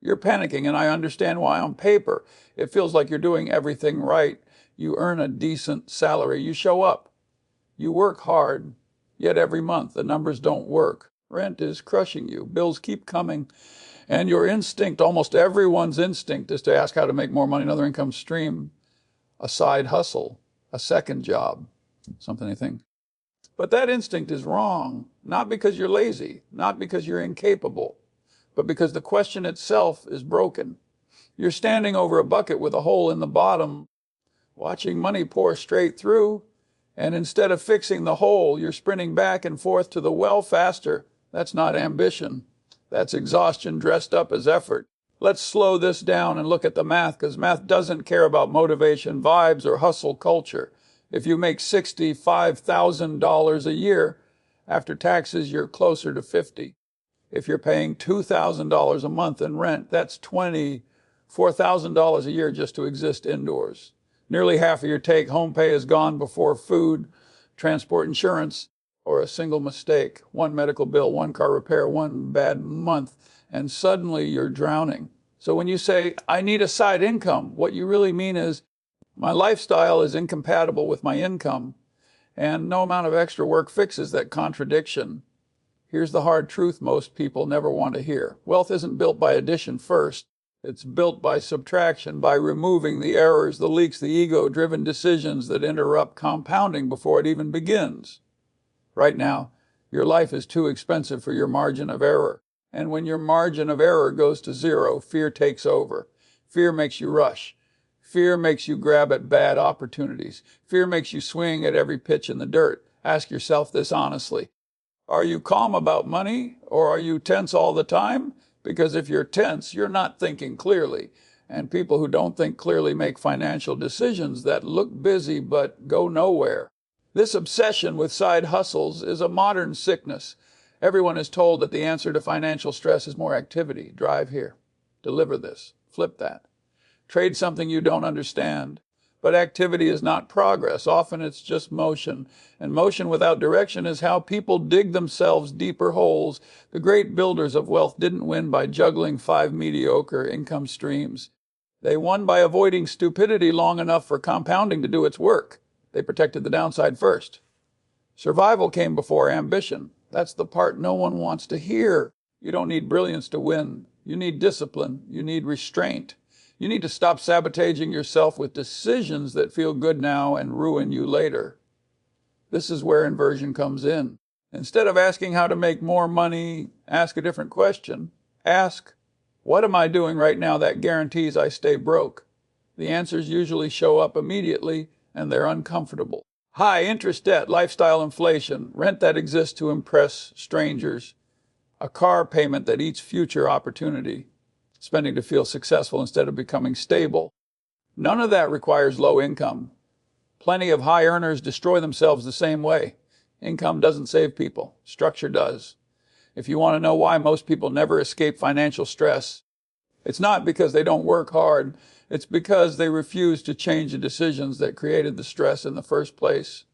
You're panicking, and I understand why. On paper, it feels like you're doing everything right. You earn a decent salary. You show up. You work hard, yet every month the numbers don't work. Rent is crushing you. Bills keep coming. And your instinct, almost everyone's instinct, is to ask how to make more money, another income stream, a side hustle, a second job, something I think. But that instinct is wrong, not because you're lazy, not because you're incapable, but because the question itself is broken. You're standing over a bucket with a hole in the bottom, watching money pour straight through, and instead of fixing the hole, you're sprinting back and forth to the well faster. That's not ambition. That's exhaustion dressed up as effort. Let's slow this down and look at the math, because math doesn't care about motivation, vibes, or hustle culture. If you make $65,000 a year, after taxes, you're closer to 50. If you're paying $2,000 a month in rent, that's $24,000 a year just to exist indoors. Nearly half of your take-home pay is gone before food, transport, insurance, or a single mistake, one medical bill, one car repair, one bad month, and suddenly you're drowning. So when you say, I need a side income, what you really mean is, my lifestyle is incompatible with my income, and no amount of extra work fixes that contradiction. Here's the hard truth most people never want to hear. Wealth isn't built by addition first. It's built by subtraction, by removing the errors, the leaks, the ego-driven decisions that interrupt compounding before it even begins. Right now, your life is too expensive for your margin of error. And when your margin of error goes to zero, fear takes over. Fear makes you rush. Fear makes you grab at bad opportunities. Fear makes you swing at every pitch in the dirt. Ask yourself this honestly. Are you calm about money, or are you tense all the time? Because if you're tense, you're not thinking clearly. And people who don't think clearly make financial decisions that look busy but go nowhere. This obsession with side hustles is a modern sickness. Everyone is told that the answer to financial stress is more activity. Drive here. Deliver this. Flip that. Trade something you don't understand. But activity is not progress. Often it's just motion. And motion without direction is how people dig themselves deeper holes. The great builders of wealth didn't win by juggling 5 mediocre income streams. They won by avoiding stupidity long enough for compounding to do its work. They protected the downside first. Survival came before ambition. That's the part no one wants to hear. You don't need brilliance to win. You need discipline. You need restraint. You need to stop sabotaging yourself with decisions that feel good now and ruin you later. This is where inversion comes in. Instead of asking how to make more money, ask a different question. Ask, what am I doing right now that guarantees I stay broke? The answers usually show up immediately, and they're uncomfortable. High interest debt, lifestyle inflation, rent that exists to impress strangers, a car payment that eats future opportunity, spending to feel successful instead of becoming stable. None of that requires low income. Plenty of high earners destroy themselves the same way. Income doesn't save people. Structure does. If you want to know why most people never escape financial stress, it's not because they don't work hard. It's because they refuse to change the decisions that created the stress in the first place.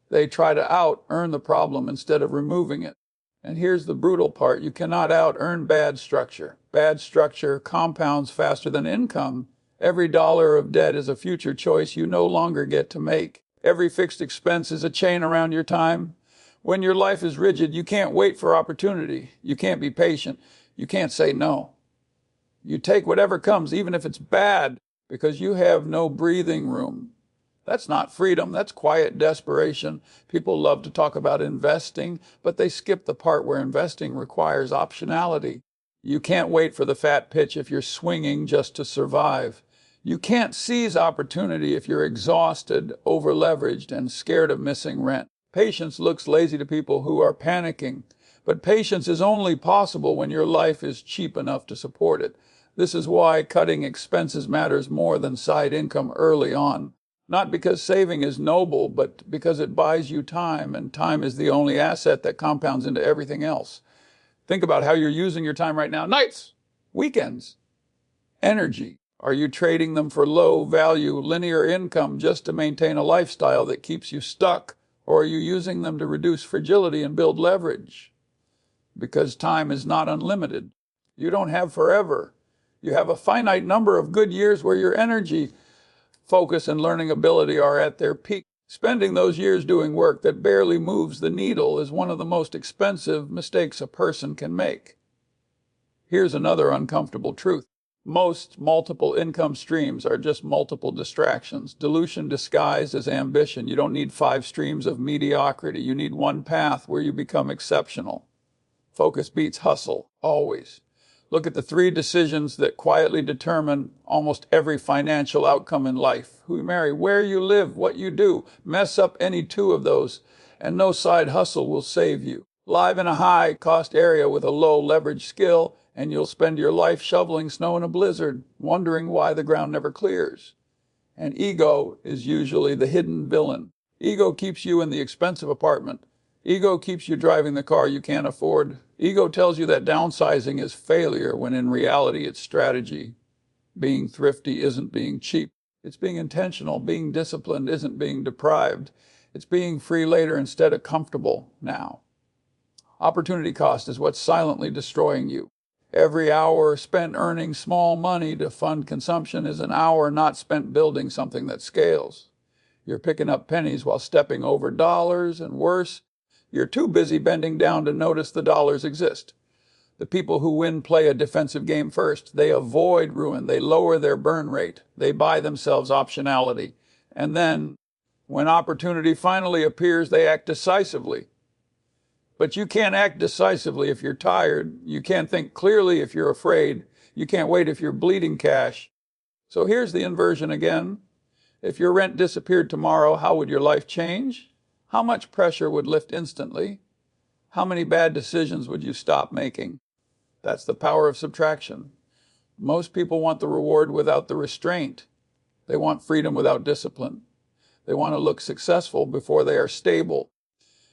They try to out-earn the problem instead of removing it. And here's the brutal part. You cannot out-earn bad structure. Bad structure compounds faster than income. Every dollar of debt is a future choice you no longer get to make. Every fixed expense is a chain around your time. When your life is rigid, you can't wait for opportunity. You can't be patient. You can't say no. You take whatever comes, even if it's bad, because you have no breathing room. That's not freedom. That's quiet desperation. People love to talk about investing, but they skip the part where investing requires optionality. You can't wait for the fat pitch if you're swinging just to survive. You can't seize opportunity if you're exhausted, over-leveraged, and scared of missing rent. Patience looks lazy to people who are panicking, but patience is only possible when your life is cheap enough to support it. This is why cutting expenses matters more than side income early on. Not because saving is noble, but because it buys you time, and time is the only asset that compounds into everything else. Think about how you're using your time right now. Nights, weekends, energy. Are you trading them for low-value, linear income just to maintain a lifestyle that keeps you stuck? Or are you using them to reduce fragility and build leverage? Because time is not unlimited. You don't have forever. You have a finite number of good years where your energy, focus, and learning ability are at their peak. Spending those years doing work that barely moves the needle is one of the most expensive mistakes a person can make. Here's another uncomfortable truth. Most multiple income streams are just multiple distractions. Dilution disguised as ambition. You don't need 5 streams of mediocrity. You need one path where you become exceptional. Focus beats hustle, always. Look at the 3 decisions that quietly determine almost every financial outcome in life. Who you marry, where you live, what you do. Mess up any 2 of those, and no side hustle will save you. Live in a high-cost area with a low-leverage skill, and you'll spend your life shoveling snow in a blizzard, wondering why the ground never clears. And ego is usually the hidden villain. Ego keeps you in the expensive apartment. Ego keeps you driving the car you can't afford. Ego tells you that downsizing is failure, when in reality it's strategy. Being thrifty isn't being cheap. It's being intentional. Being disciplined isn't being deprived. It's being free later instead of comfortable now. Opportunity cost is what's silently destroying you. Every hour spent earning small money to fund consumption is an hour not spent building something that scales. You're picking up pennies while stepping over dollars, and worse, you're too busy bending down to notice the dollars exist. The people who win play a defensive game first. They avoid ruin. They lower their burn rate. They buy themselves optionality. And then, when opportunity finally appears, they act decisively. But you can't act decisively if you're tired. You can't think clearly if you're afraid. You can't wait if you're bleeding cash. So here's the inversion again. If your rent disappeared tomorrow, how would your life change? How much pressure would lift instantly? How many bad decisions would you stop making? That's the power of subtraction. Most people want the reward without the restraint. They want freedom without discipline. They want to look successful before they are stable.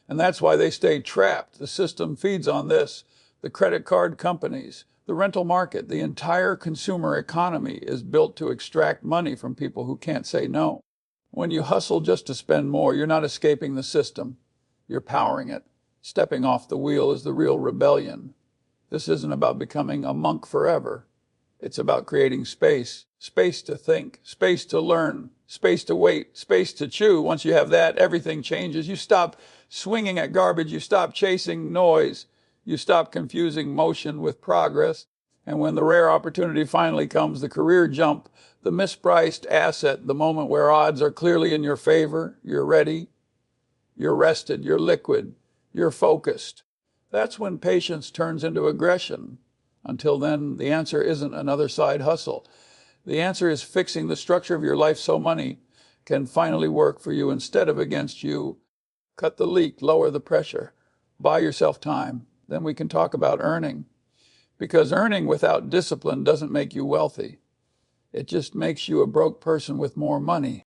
And that's why they stay trapped. The system feeds on this. The credit card companies, the rental market, the entire consumer economy is built to extract money from people who can't say no. When you hustle just to spend more, you're not escaping the system. You're powering it. Stepping off the wheel is the real rebellion. This isn't about becoming a monk forever. It's about creating space. Space to think, space to learn, space to wait, space to chew. Once you have that, everything changes. You stop swinging at garbage. You stop chasing noise. You stop confusing motion with progress. And when the rare opportunity finally comes, the career jump, the mispriced asset, the moment where odds are clearly in your favor, you're ready, you're rested, you're liquid, you're focused. That's when patience turns into aggression. Until then, the answer isn't another side hustle. The answer is fixing the structure of your life so money can finally work for you instead of against you. Cut the leak, lower the pressure, buy yourself time. Then we can talk about earning. Because earning without discipline doesn't make you wealthy. It just makes you a broke person with more money.